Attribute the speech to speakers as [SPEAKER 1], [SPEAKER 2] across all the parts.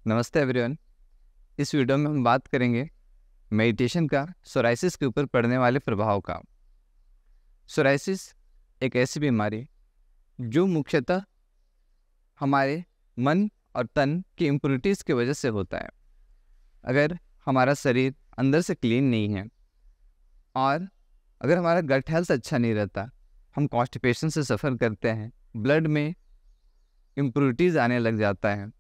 [SPEAKER 1] नमस्ते एवरीवन। इस वीडियो में हम बात करेंगे मेडिटेशन का सोराइसिस के ऊपर पड़ने वाले प्रभाव का। सोराइसिस एक ऐसी बीमारी जो मुख्यतः हमारे मन और तन की इम्प्योरिटीज़ की वजह से होता है। अगर हमारा शरीर अंदर से क्लीन नहीं है और अगर हमारा गट हेल्थ अच्छा नहीं रहता, हम कॉन्स्टिपेशन से सफ़र करते हैं, ब्लड में इम्प्योरिटीज़ आने लग जाता है।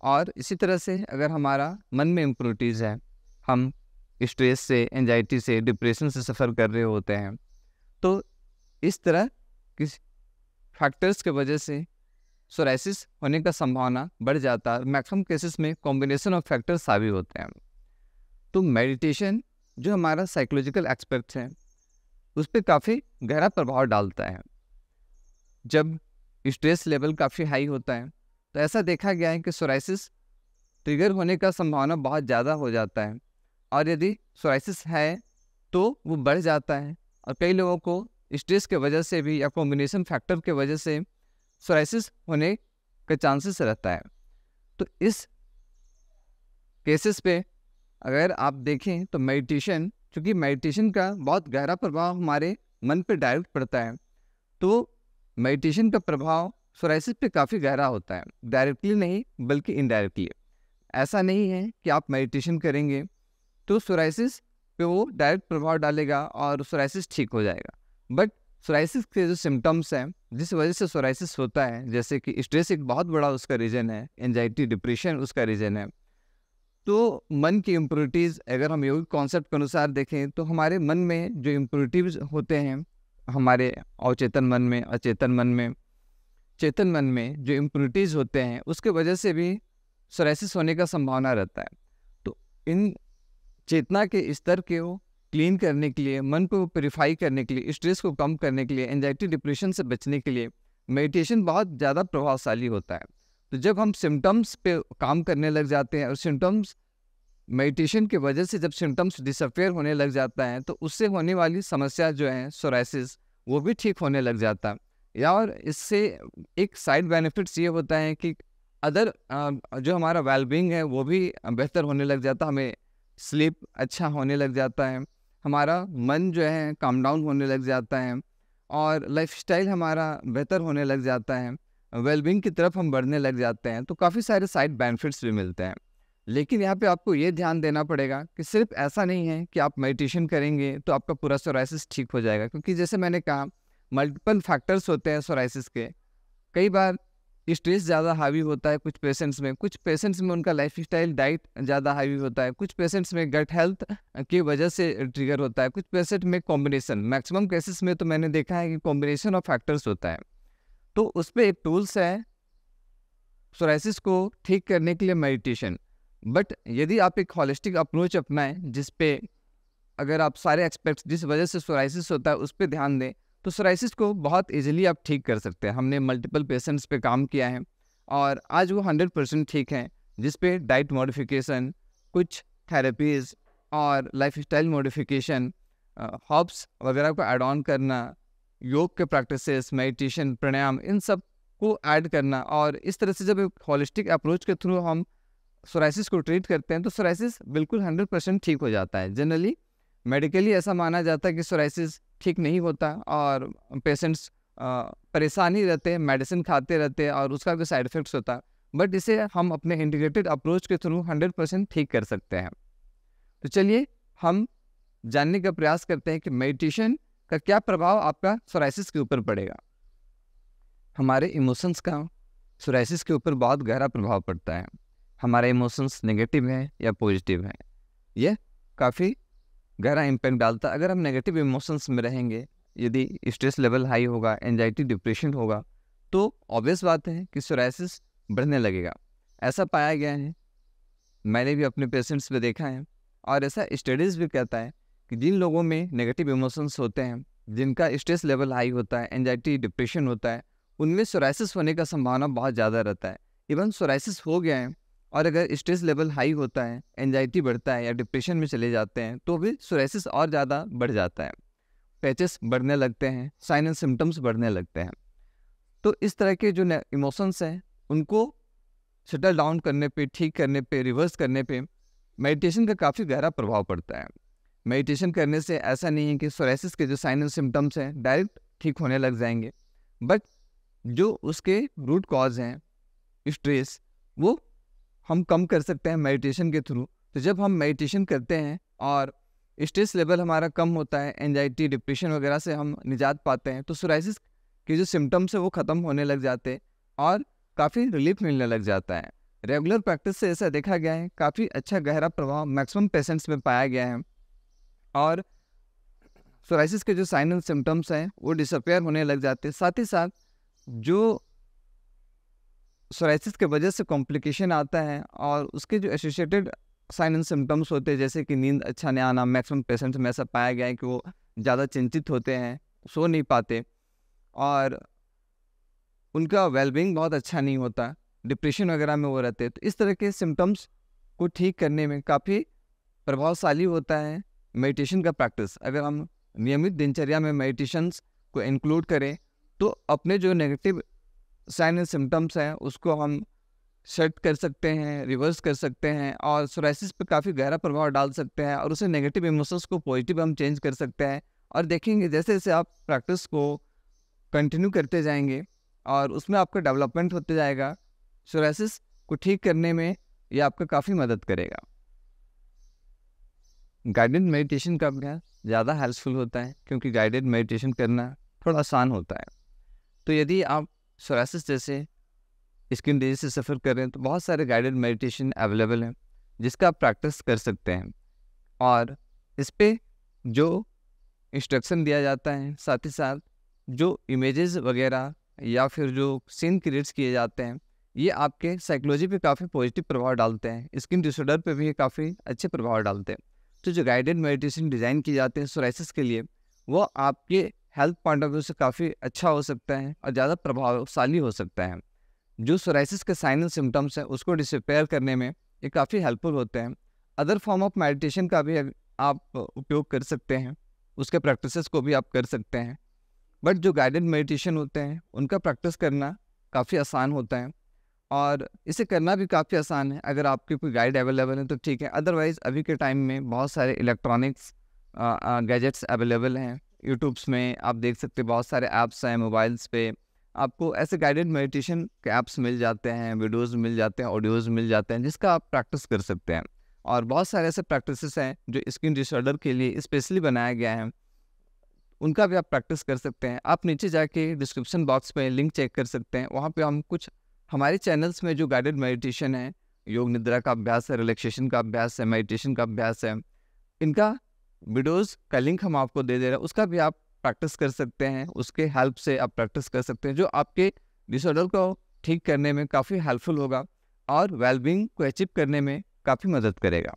[SPEAKER 1] और इसी तरह से अगर हमारा मन में इम्प्योरिटीज़ है, हम स्ट्रेस से, एंजाइटी से, डिप्रेशन से सफ़र कर रहे होते हैं, तो इस तरह की फैक्टर्स के वजह से सोराइसिस होने का संभावना बढ़ जाता है। मैक्सिमम केसेस में कॉम्बिनेशन ऑफ फैक्टर्स हावी होते हैं। तो मेडिटेशन जो हमारा साइकोलॉजिकल एस्पेक्ट है उस पर काफ़ी गहरा प्रभाव डालता है। जब स्ट्रेस लेवल काफ़ी हाई होता है तो ऐसा देखा गया है कि सोराइसिस ट्रिगर होने का संभावना बहुत ज़्यादा हो जाता है, और यदि सोराइसिस है तो वो बढ़ जाता है। और कई लोगों को स्ट्रेस के वजह से भी या कॉम्बिनेशन फैक्टर के वजह से सोराइसिस होने का चांसेस रहता है। तो इस केसेस पे अगर आप देखें तो मेडिटेशन, क्योंकि मेडिटेशन का बहुत गहरा प्रभाव हमारे मन पे डायरेक्ट पड़ता है, तो मेडिटेशन का प्रभाव सोराइसिस पे काफ़ी गहरा होता है। डायरेक्टली नहीं बल्कि इनडायरेक्टली। ऐसा नहीं है कि आप मेडिटेशन करेंगे तो सोराइसिस पे वो डायरेक्ट प्रभाव डालेगा और सोराइसिस ठीक हो जाएगा। बट सोराइसिस के जो सिम्टम्स हैं जिस वजह से सोराइसिस होता है, जैसे कि स्ट्रेस एक बहुत बड़ा उसका रीज़न है, एंजाइटी, डिप्रेशन उसका रीज़न है। तो मन की इम्प्योरिटीज़ अगर हम योगिक कॉन्सेप्ट के अनुसार देखें तो हमारे मन में जो इम्प्योरिटीज़ होते हैं, हमारे अवचेतन मन में, अचेतन मन में, चेतन मन में जो इम्प्योरिटीज़ होते हैं उसके वजह से भी सोराइसिस होने का संभावना रहता है। तो इन चेतना के स्तर को क्लीन करने के लिए, मन को प्योरीफाई करने के लिए, स्ट्रेस को कम करने के लिए, एंजाइटी डिप्रेशन से बचने के लिए मेडिटेशन बहुत ज़्यादा प्रभावशाली होता है। तो जब हम सिम्टम्स पे काम करने लग जाते हैं और सिम्टम्स मेडिटेशन की वजह से जब सिम्टम्स डिसअपेयर होने लग जाता है तो उससे होने वाली समस्या जो है सोराइसिस, वो भी ठीक होने लग जाता है। या और इससे एक साइड बेनिफिट्स ये होता है कि अदर जो हमारा वेलबींग है वो भी बेहतर होने लग जाता है। हमें स्लीप अच्छा होने लग जाता है, हमारा मन जो है काम डाउन होने लग जाता है और लाइफस्टाइल हमारा बेहतर होने लग जाता है, वेलबींग की तरफ हम बढ़ने लग जाते हैं। तो काफ़ी सारे साइड बेनिफिट्स भी मिलते हैं। लेकिन यहाँ पे आपको ये ध्यान देना पड़ेगा कि सिर्फ ऐसा नहीं है कि आप मेडिटेशन करेंगे तो आपका पूरा सोराइसिस ठीक हो जाएगा, क्योंकि जैसे मैंने कहा मल्टीपल फैक्टर्स होते हैं सोराइसिस के। कई बार स्ट्रेस ज़्यादा हावी होता है कुछ पेशेंट्स में उनका लाइफस्टाइल, डाइट ज़्यादा हावी होता है, कुछ पेशेंट्स में गट हेल्थ की वजह से ट्रिगर होता है, कुछ पेशेंट में कॉम्बिनेशन, मैक्सिमम केसेस में तो मैंने देखा है कि कॉम्बिनेशन ऑफ फैक्टर्स होता है। तो उस पर एक टूल्स है सोराइसिस को ठीक करने के लिए, मेडिटेशन। बट यदि आप एक होलिस्टिक अप्रोच अपनाएं जिस पे अगर आप सारे एस्पेक्ट्स जिस वजह से सोराइसिस होता है उस पर ध्यान दें तो सोराइसिस को बहुत इजीली आप ठीक कर सकते हैं। हमने मल्टीपल पेशेंट्स पे काम किया है और आज वो 100% ठीक हैं, जिस पे डाइट मॉडिफिकेशन, कुछ थेरेपीज़ और लाइफस्टाइल मॉडिफिकेशन, हर्ब्स वगैरह को ऐड ऑन करना, योग के प्रैक्टिसेस, मेडिटेशन, प्राणायाम, इन सब को ऐड करना, और इस तरह से जब एक होलिस्टिक अप्रोच के थ्रू हम सोराइसिस को ट्रीट करते हैं तो सोराइसिस बिल्कुल 100% ठीक हो जाता है। जनरली मेडिकली ऐसा माना जाता है कि सोराइसिस ठीक नहीं होता और पेशेंट्स परेशान ही रहते हैं, मेडिसिन खाते रहते हैं और उसका कोई साइड इफ़ेक्ट्स होता है। बट इसे हम अपने इंटीग्रेटेड अप्रोच के थ्रू 100% ठीक कर सकते हैं। तो चलिए हम जानने का प्रयास करते हैं कि मेडिटेशन का क्या प्रभाव आपका सोराइसिस के ऊपर पड़ेगा। हमारे इमोशंस का सोराइसिस के ऊपर बहुत गहरा प्रभाव पड़ता है। हमारे इमोशंस नेगेटिव हैं या पॉजिटिव हैं, यह काफ़ी गहरा इम्पैक्ट डालता है। अगर हम नेगेटिव इमोशंस में रहेंगे, यदि स्ट्रेस लेवल हाई होगा, एंजाइटी, डिप्रेशन होगा, तो ऑब्वियस बात है कि सोराइसिस बढ़ने लगेगा। ऐसा पाया गया है, मैंने भी अपने पेशेंट्स में देखा है, और ऐसा स्टडीज़ भी कहता है कि जिन लोगों में नेगेटिव इमोशंस होते हैं, जिनका स्ट्रेस लेवल हाई होता है, एंजाइटी, डिप्रेशन होता है, उनमें सोराइसिस होने का संभावना बहुत ज़्यादा रहता है। इवन सोराइसिस हो गया है और अगर स्ट्रेस लेवल हाई होता है, एंजाइटी बढ़ता है या डिप्रेशन में चले जाते हैं तो भी सोराइसिस और ज़्यादा बढ़ जाता है, पैचेस बढ़ने लगते हैं, साइन एंड सिम्टम्स बढ़ने लगते हैं। तो इस तरह के जो इमोशंस हैं उनको शटल डाउन करने पे, ठीक करने पे, रिवर्स करने पे मेडिटेशन का काफ़ी गहरा प्रभाव पड़ता है। मेडिटेशन करने से ऐसा नहीं है कि सोराइसिस के जो साइन एंड सिम्टम्स हैं डायरेक्ट ठीक होने लग जाएंगे, बट जो उसके रूट कॉज हैं, स्ट्रेस, वो हम कम कर सकते हैं मेडिटेशन के थ्रू। तो जब हम मेडिटेशन करते हैं और स्ट्रेस लेवल हमारा कम होता है, एंजाइटी, डिप्रेशन वगैरह से हम निजात पाते हैं, तो सोराइसिस के जो सिम्टम्स है वो ख़त्म होने लग जाते हैं और काफ़ी रिलीफ मिलने लग जाता है। रेगुलर प्रैक्टिस से ऐसा देखा गया है, काफ़ी अच्छा गहरा प्रभाव मैक्सिमम पेशेंट्स में पाया गया है और सोराइसिस के जो साइन एंड सिम्टम्स हैं वो डिसअपेयर होने लग जाते हैं। साथ ही साथ जो सोराइसिस के वजह से कॉम्प्लिकेशन आता है और उसके जो एसोसिएटेड साइन एंड सिम्टम्स होते हैं, जैसे कि नींद अच्छा नहीं आना, मैक्सिमम पेशेंट्स में ऐसा पाया गया है कि वो ज़्यादा चिंतित होते हैं, सो नहीं पाते और उनका वेलबींग बहुत अच्छा नहीं होता, डिप्रेशन वगैरह में वो रहते हैं। तो इस तरह के सिम्टम्स को ठीक करने में काफ़ी प्रभावशाली होता है मेडिटेशन का प्रैक्टिस। अगर हम नियमित दिनचर्या में मेडिटेशंस को इंक्लूड करें तो अपने जो नेगेटिव साइन एंड सिम्टम्स हैं उसको हम सेट कर सकते हैं, रिवर्स कर सकते हैं और सोराइसिस पे काफ़ी गहरा प्रभाव डाल सकते हैं और उसे नेगेटिव इमोशंस को पॉजिटिव हम चेंज कर सकते हैं। और देखेंगे जैसे जैसे आप प्रैक्टिस को कंटिन्यू करते जाएंगे और उसमें आपका डेवलपमेंट होते जाएगा, सोराइसिस को ठीक करने में ये आपका काफ़ी मदद करेगा। गाइडेड मेडिटेशन का अभ्यास ज़्यादा हेल्पफुल होता है क्योंकि गाइडेड मेडिटेशन करना थोड़ा आसान होता है। तो यदि आप सोराइसिस जैसे स्किन डिजीज से सफ़र कर रहे हैं तो बहुत सारे गाइडेड मेडिटेशन अवेलेबल हैं जिसका आप प्रैक्टिस कर सकते हैं और इस पे जो इंस्ट्रक्शन दिया जाता है, साथ ही साथ जो इमेजेस वगैरह या फिर जो सीन क्रिएट्स किए जाते हैं, ये आपके साइकोलॉजी पे काफ़ी पॉजिटिव प्रभाव डालते हैं, स्किन डिसऑर्डर पे भी काफ़ी अच्छे प्रभाव डालते हैं। तो जो गाइडेड मेडिटेशन डिज़ाइन किए जाते हैं सोराइसिस के लिए, वो आपके हेल्थ पॉइंट ऑफ व्यू से काफ़ी अच्छा हो सकता है और ज़्यादा प्रभावशाली हो सकता है। जो सोराइसिस के साइन एंड सिम्टम्स हैं उसको डिसरिपेयर करने में ये काफ़ी हेल्पफुल होते हैं। अदर फॉर्म ऑफ मेडिटेशन का भी आप उपयोग कर सकते हैं, उसके प्रैक्टिसेस को भी आप कर सकते हैं, बट जो गाइडेड मेडिटेशन होते हैं उनका प्रैक्टिस करना काफ़ी आसान होता है और इसे करना भी काफ़ी आसान है। अगर आपके कोई गाइड अवेलेबल है तो ठीक है, अदरवाइज़ अभी के टाइम में बहुत सारे इलेक्ट्रॉनिक्स गैजेट्स अवेलेबल हैं। यूट्यूब्स में आप देख सकते हैं, बहुत सारे ऐप्स हैं मोबाइल्स पे, आपको ऐसे गाइडेड मेडिटेशन के ऐप्स मिल जाते हैं, वीडियोज़ मिल जाते हैं, ऑडियोज़ मिल जाते हैं जिसका आप प्रैक्टिस कर सकते हैं। और बहुत सारे ऐसे प्रैक्टिसेस हैं जो स्किन डिसऑर्डर के लिए स्पेशली बनाया गया है, उनका भी आप प्रैक्टिस कर सकते हैं। आप नीचे जाके डिस्क्रिप्शन बॉक्स में लिंक चेक कर सकते हैं, वहाँ पे हम कुछ हमारे चैनल्स में जो गाइडेड मेडिटेशन है, योग निद्रा का अभ्यास है, रिलैक्सेशन का अभ्यास है, मेडिटेशन का अभ्यास है, इनका वीडियोज़ का लिंक हम आपको दे दे रहे हैं, उसका भी आप प्रैक्टिस कर सकते हैं, उसके हेल्प से आप प्रैक्टिस कर सकते हैं जो आपके डिसऑर्डर को ठीक करने में काफ़ी हेल्पफुल होगा और वेलबींग को अचीव करने में काफ़ी मदद करेगा।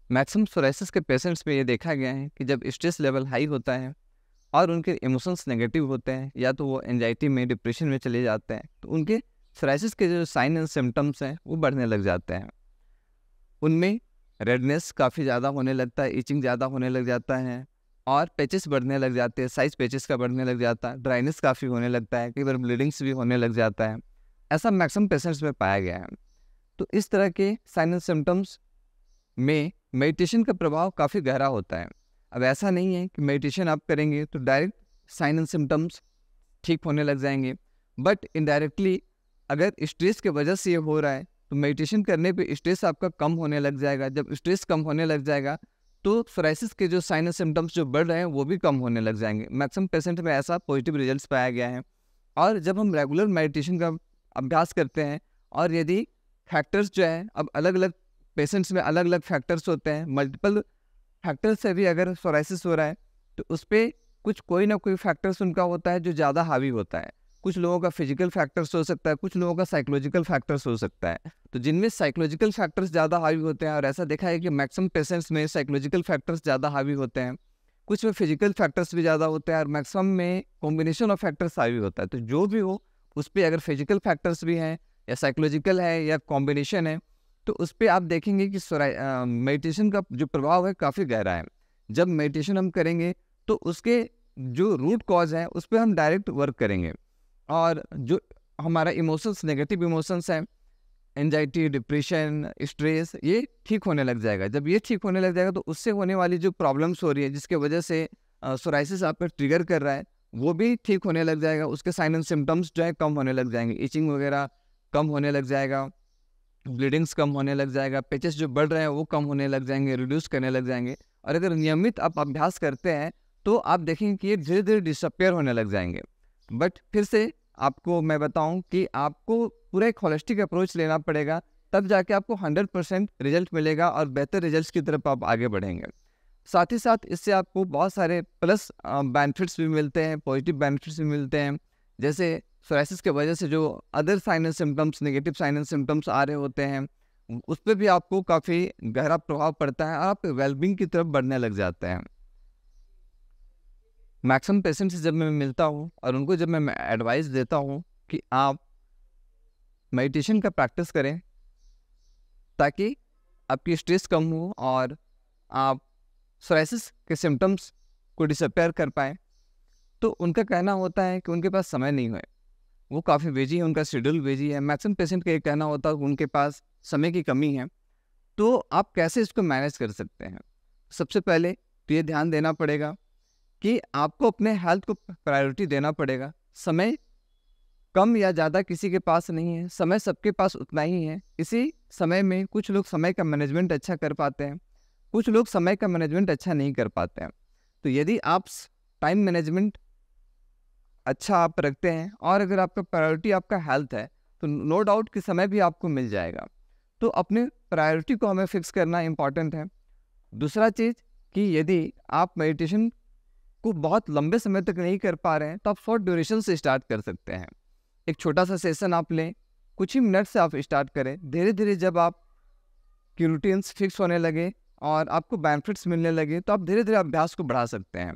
[SPEAKER 1] मैक्सिमम सोराइसिस के पेशेंट्स में ये देखा गया है कि जब स्ट्रेस लेवल हाई होता है और उनके इमोशंस नेगेटिव होते हैं या तो वो एंजाइटी में, डिप्रेशन में चले जाते हैं, तो उनके सोराइसिस के जो साइन एंड सिम्टम्स हैं वो बढ़ने लग जाते हैं। उनमें रेडनेस काफ़ी ज़्यादा होने लगता है, इचिंग ज़्यादा होने लग जाता है और पैचेस बढ़ने लग जाते हैं, साइज पैचेस का बढ़ने लग जाता है, ड्राइनेस काफ़ी होने लगता है, कई बार ब्लीडिंग्स भी होने लग जाता है। ऐसा मैक्सिमम पेशेंट्स में पाया गया है। तो इस तरह के साइन एंड सिम्टम्स में मेडिटेशन का प्रभाव काफ़ी गहरा होता है। अब ऐसा नहीं है कि मेडिटेशन आप करेंगे तो डायरेक्ट साइन एंड सिम्टम्स ठीक होने लग जाएंगे, बट इनडायरेक्टली अगर स्ट्रेस की वजह से ये हो रहा है तो मेडिटेशन करने पे स्ट्रेस आपका कम होने लग जाएगा। जब स्ट्रेस कम होने लग जाएगा तो सोराइसिस के जो साइन एंड सिम्टम्स जो बढ़ रहे हैं वो भी कम होने लग जाएंगे। मैक्सिमम पेशेंट में ऐसा पॉजिटिव रिजल्ट्स पाया गया है। और जब हम रेगुलर मेडिटेशन का अभ्यास करते हैं और यदि फैक्टर्स जो है, अब अलग अलग पेशेंट्स में अलग अलग फैक्टर्स होते हैं, मल्टीपल फैक्टर्स से भी अगर सोराइसिस हो रहा है तो उस पर कुछ कोई ना कोई फैक्टर्स उनका होता है जो ज़्यादा हावी होता है। कुछ लोगों का फिजिकल फैक्टर्स हो सकता है, कुछ लोगों का साइकोलॉजिकल फैक्टर्स हो सकता है। तो जिनमें साइकोलॉजिकल फैक्टर्स ज़्यादा हावी होते हैं, और ऐसा देखा है कि मैक्सिमम पेशेंट्स में साइकोलॉजिकल फैक्टर्स ज़्यादा हावी होते हैं, कुछ में फिजिकल फैक्टर्स भी ज़्यादा होते हैं और मैक्सिमम में कॉम्बिनेशन ऑफ फैक्टर्स हावी होता है। तो जो भी हो उस पर अगर फिजिकल फैक्टर्स भी हैं या साइकोलॉजिकल है या कॉम्बिनेशन है तो उस पर आप देखेंगे कि मेडिटेशन का जो प्रभाव है काफ़ी गहरा है। जब मेडिटेशन हम करेंगे तो उसके जो रूट कॉज है उस पर हम डायरेक्ट वर्क करेंगे और जो हमारा इमोशंस, नेगेटिव इमोशंस हैं, एंजाइटी, डिप्रेशन, स्ट्रेस, ये ठीक होने लग जाएगा। जब ये ठीक होने लग जाएगा तो उससे होने वाली जो प्रॉब्लम्स हो रही है, जिसके वजह से सोराइसिस आप पर ट्रिगर कर रहा है, वो भी ठीक होने लग जाएगा। उसके साइन एंड सिम्टम्स जो है कम होने लग जाएंगे, इचिंग वगैरह कम होने लग जाएगा, ब्लीडिंग्स कम होने लग जाएगा, पैचेस जो बढ़ रहे हैं वो कम होने लग जाएंगे, रिड्यूस करने लग जाएंगे। और अगर नियमित आप अभ्यास करते हैं तो आप देखेंगे कि ये धीरे धीरे डिसअपेयर होने लग जाएंगे। बट फिर से आपको मैं बताऊं कि आपको पूरा एक होलिस्टिक अप्रोच लेना पड़ेगा, तब जाके आपको 100% रिजल्ट मिलेगा और बेहतर रिजल्ट्स की तरफ आप आगे बढ़ेंगे। साथ ही साथ इससे आपको बहुत सारे प्लस बेनिफिट्स भी मिलते हैं, पॉजिटिव बेनिफिट्स भी मिलते हैं। जैसे सोराइसिस की वजह से जो other sign and symptoms, negative sign and symptoms आ रहे होते हैं, उस पर भी आपको काफ़ी गहरा प्रभाव पड़ता है और आप वेलबींग की तरफ बढ़ने लग जाते हैं। मैक्सिमम पेशेंट से जब मैं मिलता हूँ और उनको जब मैं एडवाइस देता हूँ कि आप मेडिटेशन का प्रैक्टिस करें ताकि आपकी स्ट्रेस कम हो और आप सोराइसिस के सिम्टम्स को डिसअपेयर कर पाएँ, तो उनका कहना होता है कि उनके पास समय नहीं है, वो काफ़ी बिजी है, उनका शेड्यूल बिजी है। मैक्सिमम पेशेंट का ये कहना होता है कि उनके पास समय की कमी है। तो आप कैसे इसको मैनेज कर सकते हैं? सबसे पहले तो ये ध्यान देना पड़ेगा कि आपको अपने हेल्थ को प्रायोरिटी देना पड़ेगा। समय कम या ज़्यादा किसी के पास नहीं है, समय सबके पास उतना ही है। इसी समय में कुछ लोग समय का मैनेजमेंट अच्छा कर पाते हैं, कुछ लोग समय का मैनेजमेंट अच्छा नहीं कर पाते हैं। तो यदि आप टाइम मैनेजमेंट अच्छा आप रखते हैं और अगर आपका प्रायोरिटी आपका हेल्थ है, तो नो डाउट कि समय भी आपको मिल जाएगा। तो अपने प्रायोरिटी को हमें फिक्स करना इम्पॉर्टेंट है। दूसरा चीज़ कि यदि आप मेडिटेशन को बहुत लंबे समय तक नहीं कर पा रहे हैं, तो आप शॉर्ट ड्यूरेशन से स्टार्ट कर सकते हैं। एक छोटा सा सेशन आप लें, कुछ ही मिनट से आप स्टार्ट करें। धीरे धीरे जब आप की रूटीन्स फिक्स होने लगे और आपको बेनिफिट्स मिलने लगे, तो आप धीरे धीरे अभ्यास को बढ़ा सकते हैं।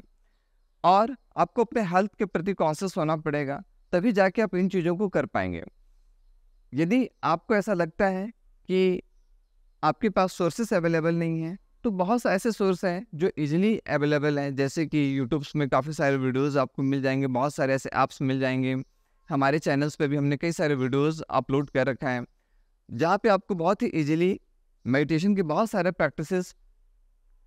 [SPEAKER 1] और आपको अपने हेल्थ के प्रति कॉन्शियस होना पड़ेगा, तभी जाके आप इन चीज़ों को कर पाएंगे। यदि आपको ऐसा लगता है कि आपके पास सोर्सेस अवेलेबल नहीं हैं, तो बहुत से ऐसे सोर्स हैं जो इजीली अवेलेबल हैं, जैसे कि यूट्यूब्स में काफ़ी सारे वीडियोस आपको मिल जाएंगे, बहुत सारे ऐसे ऐप्स मिल जाएंगे। हमारे चैनल्स पे भी हमने कई सारे वीडियोस अपलोड कर रखा है, जहाँ पे आपको बहुत ही इजीली मेडिटेशन के बहुत सारे प्रैक्टिसेस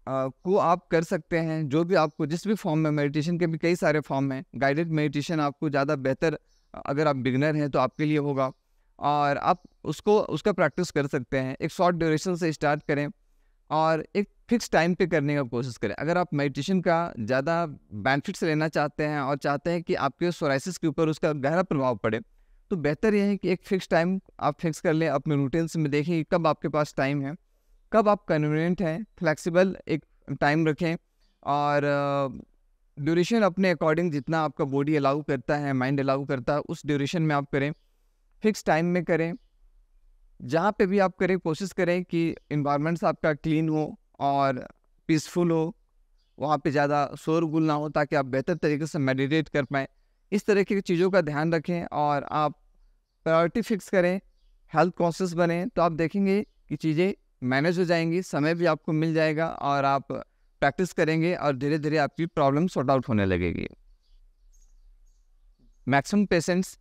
[SPEAKER 1] को आप कर सकते हैं। जो भी आपको जिस भी फॉर्म में, मेडिटेशन के भी कई सारे फॉर्म हैं। गाइडेड मेडिटेशन आपको ज़्यादा बेहतर, अगर आप बिगिनर हैं तो आपके लिए होगा, और आप उसका प्रैक्टिस कर सकते हैं। एक शॉर्ट ड्यूरेशन से स्टार्ट करें और एक फिक्स टाइम पे करने का कोशिश करें। अगर आप मेडिटेशन का ज़्यादा बेनिफिट्स लेना चाहते हैं और चाहते हैं कि आपके सोराइसिस के ऊपर उसका गहरा प्रभाव पड़े, तो बेहतर यह है कि एक फिक्स टाइम आप फिक्स कर लें। अपने रूटीन्स में देखें कब आपके पास टाइम है, कब आप कन्वीनियंट हैं, फ्लेक्सिबल एक टाइम रखें और ड्यूरेशन अपने अकॉर्डिंग जितना आपका बॉडी अलाउ करता है, माइंड अलाउ करता है, उस ड्यूरेशन में आप करें। फिक्स टाइम में करें। जहाँ पे भी आप करें, कोशिश करें कि इन्वायरमेंट्स आपका क्लीन हो और पीसफुल हो, वहाँ पे ज़्यादा शोरगुल ना हो, ताकि आप बेहतर तरीके से मेडिटेट कर पाएँ। इस तरह की चीज़ों का ध्यान रखें और आप प्रायोरिटी फिक्स करें, हेल्थ कॉन्शियस बनें, तो आप देखेंगे कि चीज़ें मैनेज हो जाएंगी, समय भी आपको मिल जाएगा और आप प्रैक्टिस करेंगे और धीरे धीरे आपकी प्रॉब्लम सॉर्ट आउट होने लगेगी। मैक्सिमम पेशेंट्स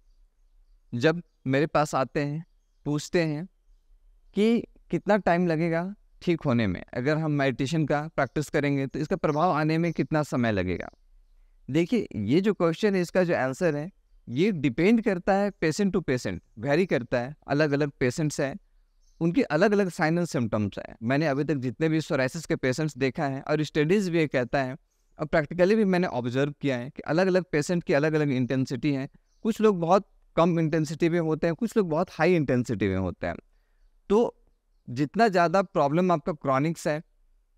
[SPEAKER 1] जब मेरे पास आते हैं, पूछते हैं कि कितना टाइम लगेगा ठीक होने में, अगर हम मेडिटेशन का प्रैक्टिस करेंगे तो इसका प्रभाव आने में कितना समय लगेगा। देखिए, ये जो क्वेश्चन है, इसका जो आंसर है, ये डिपेंड करता है पेशेंट टू पेशेंट, वेरी करता है। अलग अलग पेशेंट्स हैं, उनके अलग अलग साइन एंड सिम्टम्स हैं। मैंने अभी तक जितने भी सोराइसिस के पेशेंट्स देखा है, और स्टडीज़ भी ये कहता है और प्रैक्टिकली भी मैंने ऑब्जर्व किया है कि अलग अलग पेशेंट की अलग अलग इंटेंसिटी है। कुछ लोग बहुत कम इंटेंसिटी में होते हैं, कुछ लोग बहुत हाई इंटेंसिटी में होते हैं। तो जितना ज़्यादा प्रॉब्लम आपका क्रॉनिक्स है,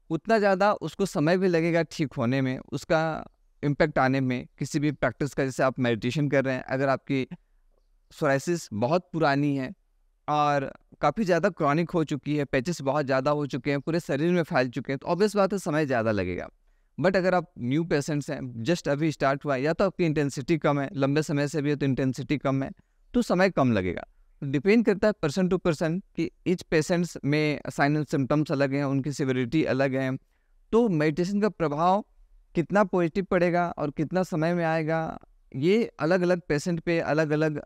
[SPEAKER 1] उतना ज़्यादा उसको समय भी लगेगा ठीक होने में, उसका इम्पैक्ट आने में किसी भी प्रैक्टिस का। जैसे आप मेडिटेशन कर रहे हैं, अगर आपकी सोराइसिस बहुत पुरानी है और काफ़ी ज़्यादा क्रॉनिक हो चुकी है, पैचेस बहुत ज़्यादा हो चुके हैं, पूरे शरीर में फैल चुके हैं, तो ऑब्वियस बात है समय ज़्यादा लगेगा। बट अगर आप न्यू पेशेंट्स हैं, जस्ट अभी स्टार्ट हुआ है, या तो आपकी इंटेंसिटी कम है, लंबे समय से भी है तो इंटेंसिटी कम है, तो समय कम लगेगा। डिपेंड करता है पर्सन टू पर्सन कि ईच पेशेंट्स में साइन एंड सिम्टम्स अलग हैं, उनकी सिविरिटी अलग है। तो मेडिटेशन का प्रभाव कितना पॉजिटिव पड़ेगा और कितना समय में आएगा, ये अलग अलग पेशेंट पे अलग अलग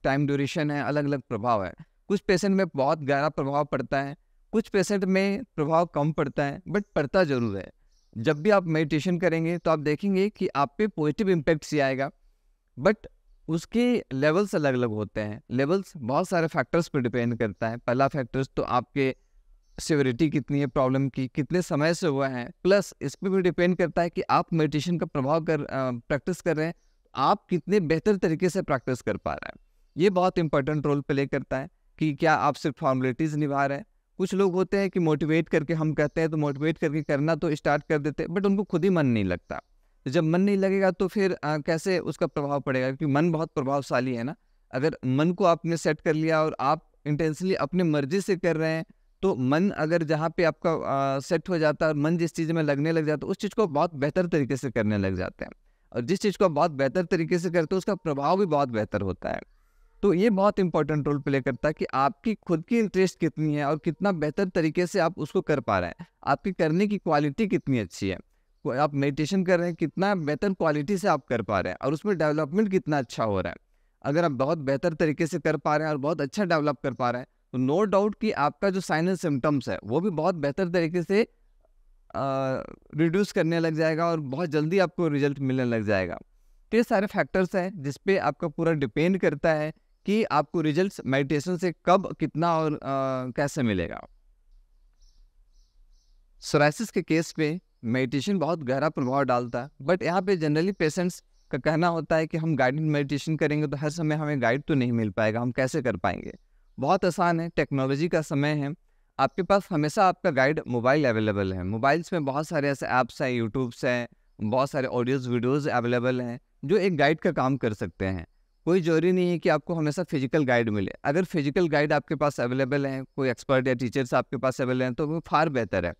[SPEAKER 1] टाइम ड्यूरेशन है, अलग अलग प्रभाव है। कुछ पेशेंट में बहुत गहरा प्रभाव पड़ता है, कुछ पेशेंट में प्रभाव कम पड़ता है, बट पड़ता ज़रूर है। जब भी आप मेडिटेशन करेंगे तो आप देखेंगे कि आप पे पॉजिटिव इम्पैक्ट ही आएगा, बट उसके लेवल्स अलग अलग होते हैं। लेवल्स बहुत सारे फैक्टर्स पर डिपेंड करता है। पहला फैक्टर्स तो आपके सिविरिटी कितनी है प्रॉब्लम की, कितने समय से हुआ है, प्लस इस पर भी डिपेंड करता है कि आप मेडिटेशन का प्रभाव प्रैक्टिस कर रहे हैं, आप कितने बेहतर तरीके से प्रैक्टिस कर पा रहे हैं। ये बहुत इंपॉर्टेंट रोल प्ले करता है कि क्या आप सिर्फ फॉर्मेलिटीज़ निभा रहे हैं। कुछ लोग होते हैं कि मोटिवेट करके हम कहते हैं तो मोटिवेट करके करना तो स्टार्ट कर देते हैं, बट उनको खुद ही मन नहीं लगता। जब मन नहीं लगेगा तो फिर कैसे उसका प्रभाव पड़ेगा, क्योंकि मन बहुत प्रभावशाली है ना। अगर मन को आपने सेट कर लिया और आप इंटेंसली अपने मर्जी से कर रहे हैं, तो मन अगर जहाँ पे आपका सेट हो जाता है और मन जिस चीज़ में लगने लग जाता है, उस चीज़ को बहुत बेहतर तरीके से करने लग जाते हैं। और जिस चीज़ को आप बहुत बेहतर तरीके से करते हो उसका प्रभाव भी बहुत बेहतर होता है। तो ये बहुत इंपॉर्टेंट रोल प्ले करता है कि आपकी खुद की इंटरेस्ट कितनी है और कितना बेहतर तरीके से आप उसको कर पा रहे हैं। आपकी करने की क्वालिटी कितनी अच्छी है, आप मेडिटेशन कर रहे हैं कितना बेहतर क्वालिटी से आप कर पा रहे हैं और उसमें डेवलपमेंट कितना अच्छा हो रहा है। अगर आप बहुत बेहतर तरीके से कर पा रहे हैं और बहुत अच्छा डेवलप कर पा रहे हैं, तो नो डाउट कि आपका जो साइन एंड सिम्टम्स है वो भी बहुत बेहतर तरीके से रिड्यूस करने लग जाएगा और बहुत जल्दी आपको रिजल्ट मिलने लग जाएगा। तो ये सारे फैक्टर्स हैं जिस पे आपका पूरा डिपेंड करता है कि आपको रिजल्ट्स मेडिटेशन से कब, कितना और कैसे मिलेगा। सोराइसिस के केस पे मेडिटेशन बहुत गहरा प्रभाव डालता है, बट यहाँ पे जनरली पेशेंट्स का कहना होता है कि हम गाइडेड मेडिटेशन करेंगे तो हर समय हमें गाइड तो नहीं मिल पाएगा, हम कैसे कर पाएंगे। बहुत आसान है, टेक्नोलॉजी का समय है, आपके पास हमेशा आपका गाइड मोबाइल अवेलेबल है। मोबाइल्स में बहुत सारे ऐसे ऐप्स हैं, यूट्यूब्स हैं, बहुत सारे ऑडियोज़ वीडियोज़ अवेलेबल हैं जो एक गाइड का काम कर सकते हैं। कोई ज़रूरी नहीं है कि आपको हमेशा फिजिकल गाइड मिले। अगर फिजिकल गाइड आपके पास अवेलेबल है, कोई एक्सपर्ट या टीचर्स आपके पास अवेलेबल हैं, तो वो फार बेहतर है।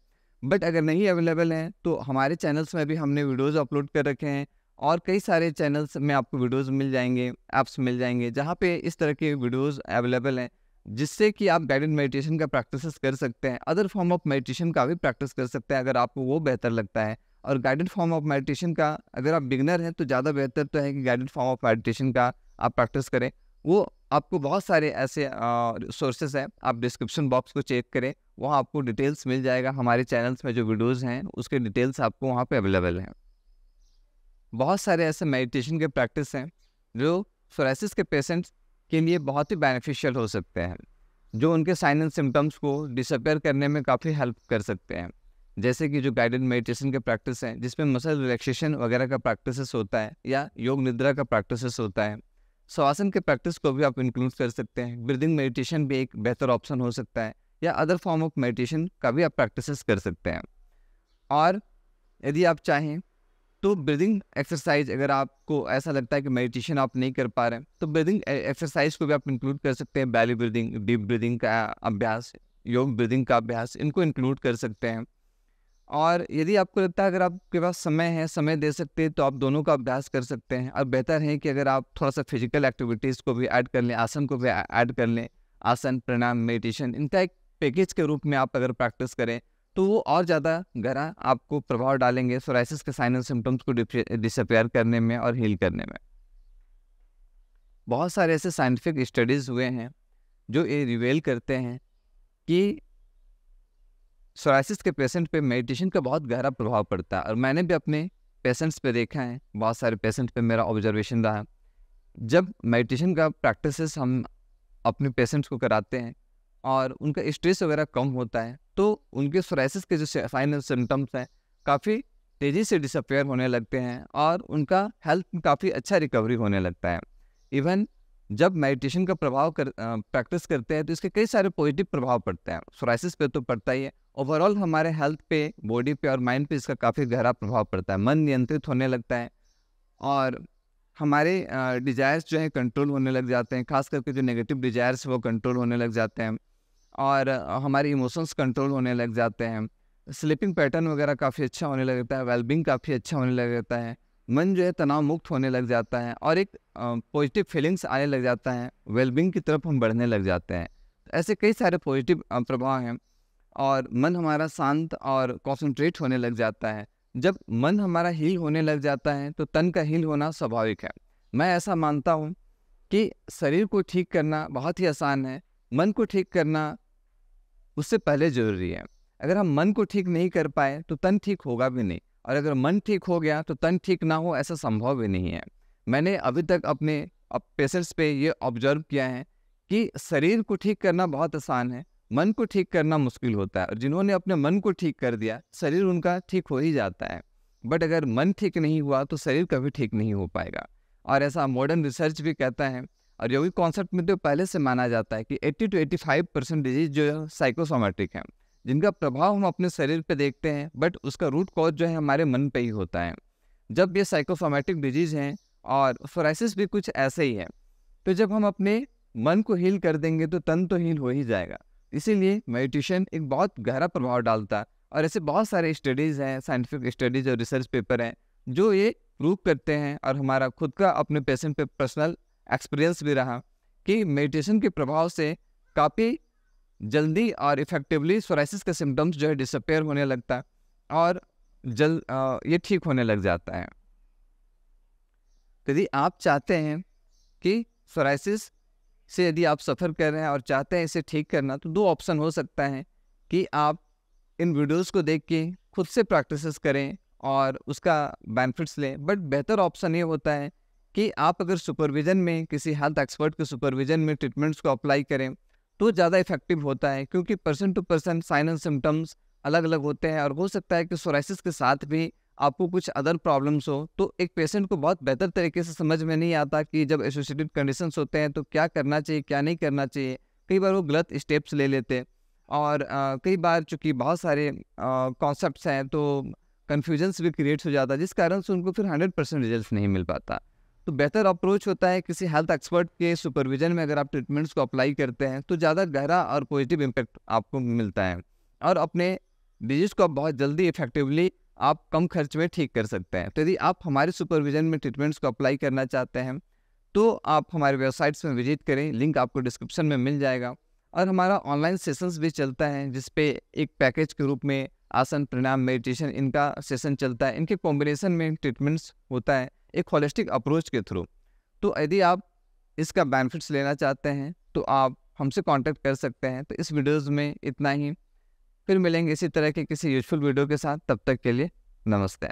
[SPEAKER 1] बट अगर नहीं अवेलेबल हैं तो हमारे चैनल्स में भी हमने वीडियोज़ अपलोड कर रखे हैं और कई सारे चैनल्स में आपको वीडियोज़ मिल जाएंगे, ऐप्स मिल जाएंगे जहाँ पे इस तरह के वीडियोज़ अवेलेबल हैं, जिससे कि आप गाइडेड मेडिटेशन का प्रैक्टिस कर सकते हैं। अदर फॉर्म ऑफ मेडिटेशन का भी प्रैक्टिस कर सकते हैं अगर आपको वो बेहतर लगता है। और गाइडेड फॉर्म ऑफ मेडिटेशन का अगर आप बिगनर हैं तो ज़्यादा बेहतर तो है कि गाइडेड फॉर्म ऑफ मेडिटेशन का आप प्रैक्टिस करें। वो आपको बहुत सारे ऐसे सोर्सेज हैं, आप डिस्क्रिप्शन बॉक्स को चेक करें, वहाँ आपको डिटेल्स मिल जाएगा। हमारे चैनल्स में जो वीडियोज़ हैं उसके डिटेल्स आपको वहाँ पे अवेलेबल हैं। बहुत सारे ऐसे मेडिटेशन के प्रैक्टिस हैं जो सोराइसिस के पेशेंट्स के लिए बहुत ही बेनिफिशियल हो सकते हैं, जो उनके साइन एंड सिम्टम्स को डिसअपियर करने में काफ़ी हेल्प कर सकते हैं। जैसे कि जो गाइडेड मेडिटेशन के प्रैक्टिस हैं जिसमें मसल रिलैक्सेशन वगैरह का प्रैक्टिस होता है या योग निद्रा का प्रैक्टिस होता है। श्वासन के प्रैक्टिस को भी आप इंक्लूड कर सकते हैं। ब्रीदिंग मेडिटेशन भी एक बेहतर ऑप्शन हो सकता है, या अदर फॉर्म ऑफ मेडिटेशन का भी आप प्रैक्टिस कर सकते हैं। और यदि आप चाहें तो ब्रीदिंग एक्सरसाइज, अगर आपको ऐसा लगता है कि मेडिटेशन आप नहीं कर पा रहे हैं तो ब्रीदिंग एक्सरसाइज को भी आप इंक्लूड कर सकते हैं। बैली ब्रीदिंग, डीप ब्रीदिंग का अभ्यास, योग ब्रीदिंग का अभ्यास, इनको इंक्लूड कर सकते हैं। और यदि आपको लगता है अगर आपके पास समय है, समय दे सकते हैं, तो आप दोनों का अभ्यास कर सकते हैं। और बेहतर है कि अगर आप थोड़ा सा फिजिकल एक्टिविटीज़ को भी ऐड कर लें, आसन को भी ऐड कर लें, आसन, प्राणायाम, मेडिटेशन, इनका एक पैकेज के रूप में आप अगर प्रैक्टिस करें तो वो और ज़्यादा गहरा आपको प्रभाव डालेंगे सोराइसिस के साइन एंड सिम्टम्स को डिसअपियर करने में और हील करने में। बहुत सारे ऐसे साइंटिफिक स्टडीज़ हुए हैं जो ये रिवेल करते हैं कि सोराइसिस के पेशेंट पे मेडिटेशन का बहुत गहरा प्रभाव पड़ता है। और मैंने भी अपने पेशेंट्स पे देखा है, बहुत सारे पेशेंट्स पे मेरा ऑब्जर्वेशन रहा। जब मेडिटेशन का प्रैक्टिसेस हम अपने पेशेंट्स को कराते हैं और उनका स्ट्रेस वगैरह कम होता है, तो उनके सोराइसिस के जो साइन एंड सिम्टम्स हैं काफ़ी तेज़ी से डिसअपियर होने लगते हैं और उनका हेल्थ में काफ़ी अच्छा रिकवरी होने लगता है। इवन जब मेडिटेशन का प्रभाव प्रैक्टिस करते हैं तो इसके कई सारे पॉजिटिव प्रभाव पड़ते हैं। सोराइसिस पे तो पड़ता ही है, ओवरऑल हमारे हेल्थ पे, बॉडी पे और माइंड पे इसका काफ़ी गहरा प्रभाव पड़ता है। मन नियंत्रित होने लगता है और हमारे डिज़ायर्स जो हैं कंट्रोल होने लग जाते हैं, खास करके जो नेगेटिव डिज़ायर्स वो कंट्रोल होने लग जाते हैं और हमारे इमोशंस कंट्रोल होने लग जाते हैं। स्लीपिंग पैटर्न वगैरह काफ़ी अच्छा होने लगता है, वेलबींग काफ़ी अच्छा होने लग जाता है, मन जो है तनाव मुक्त होने लग जाता है और एक पॉजिटिव फीलिंग्स आने लग जाता है, वेलबींग की तरफ हम बढ़ने लग जाते हैं। ऐसे कई सारे पॉजिटिव प्रभाव हैं और मन हमारा शांत और कॉन्सेंट्रेट होने लग जाता है। जब मन हमारा हील होने लग जाता है तो तन का हील होना स्वाभाविक है। मैं ऐसा मानता हूँ कि शरीर को ठीक करना बहुत ही आसान है, मन को ठीक करना उससे पहले ज़रूरी है। अगर हम मन को ठीक नहीं कर पाए तो तन ठीक होगा भी नहीं, और अगर मन ठीक हो गया तो तन ठीक ना हो, ऐसा संभव भी नहीं है। मैंने अभी तक अपने पेशेंट्स पे ये ऑब्जर्व किया है कि शरीर को ठीक करना बहुत आसान है, मन को ठीक करना मुश्किल होता है। और जिन्होंने अपने मन को ठीक कर दिया, शरीर उनका ठीक हो ही जाता है। बट अगर मन ठीक नहीं हुआ तो शरीर कभी ठीक नहीं हो पाएगा। और ऐसा मॉडर्न रिसर्च भी कहता है, और योगिक कॉन्सेप्ट में तो पहले से माना जाता है कि 80 to 85% डिजीज जो है साइकोसोमेटिक है, जिनका प्रभाव हम अपने शरीर पे देखते हैं, बट उसका रूट कॉज जो है हमारे मन पे ही होता है। जब ये साइकोसोमेटिक डिजीज हैं, और सोराइसिस भी कुछ ऐसे ही है, तो जब हम अपने मन को हील कर देंगे तो तन तो हील हो ही जाएगा। इसीलिए मेडिटेशन एक बहुत गहरा प्रभाव डालता है। और ऐसे बहुत सारे स्टडीज़ हैं, साइंटिफिक स्टडीज और रिसर्च पेपर हैं जो ये प्रूव करते हैं, और हमारा खुद का अपने पेशेंट पे पर्सनल एक्सपीरियंस भी रहा कि मेडिटेशन के प्रभाव से काफ़ी जल्दी और इफेक्टिवली सोराइसिस के सिम्टम्स जो है डिसअपेयर होने लगता है, और ये ठीक होने लग जाता है। यदि आप चाहते हैं कि सोराइसिस से यदि आप सफ़र कर रहे हैं और चाहते हैं इसे ठीक करना, तो 2 ऑप्शन हो सकता है कि आप इन वीडियोस को देख के खुद से प्रैक्टिसेस करें और उसका बेनिफिट्स लें। बट बेहतर ऑप्शन ये होता है कि आप अगर सुपरविज़न में, किसी हेल्थ एक्सपर्ट के सुपरविज़न में ट्रीटमेंट्स को अप्लाई करें तो ज़्यादा इफेक्टिव होता है, क्योंकि person to person sign and symptoms अलग अलग होते हैं। और हो सकता है कि सोराइसिस के साथ भी आपको कुछ अदर प्रॉब्लम्स हो, तो एक पेशेंट को बहुत बेहतर तरीके से समझ में नहीं आता कि जब एसोसिएटेड कंडीशंस होते हैं तो क्या करना चाहिए, क्या नहीं करना चाहिए। कई बार वो गलत स्टेप्स ले लेते हैं, और कई बार चूँकि बहुत सारे कॉन्सेप्ट्स हैं तो कन्फ्यूजन्स भी क्रिएट हो जाता है, जिस कारण से उनको फिर 100% रिजल्ट नहीं मिल पाता। तो बेहतर अप्रोच होता है किसी हेल्थ एक्सपर्ट के सुपरविजन में अगर आप ट्रीटमेंट्स को अप्लाई करते हैं तो ज़्यादा गहरा और पॉजिटिव इम्पैक्ट आपको मिलता है, और अपने डिजीज़ को आप बहुत जल्दी इफेक्टिवली आप कम खर्च में ठीक कर सकते हैं। तो यदि आप हमारे सुपरविजन में ट्रीटमेंट्स को अप्लाई करना चाहते हैं तो आप हमारे वेबसाइट्स में विजिट करें, लिंक आपको डिस्क्रिप्शन में मिल जाएगा। और हमारा ऑनलाइन सेशंस भी चलता है, जिस पे एक पैकेज के रूप में आसन, प्राणायाम, मेडिटेशन इनका सेशन चलता है। इनके कॉम्बिनेशन में ट्रीटमेंट्स होता है एक होलिस्टिक अप्रोच के थ्रू। तो यदि आप इसका बेनिफिट्स लेना चाहते हैं तो आप हमसे कांटेक्ट कर सकते हैं। तो इस वीडियोज़ में इतना ही, फिर मिलेंगे इसी तरह के किसी यूजफुल वीडियो के साथ। तब तक के लिए नमस्ते।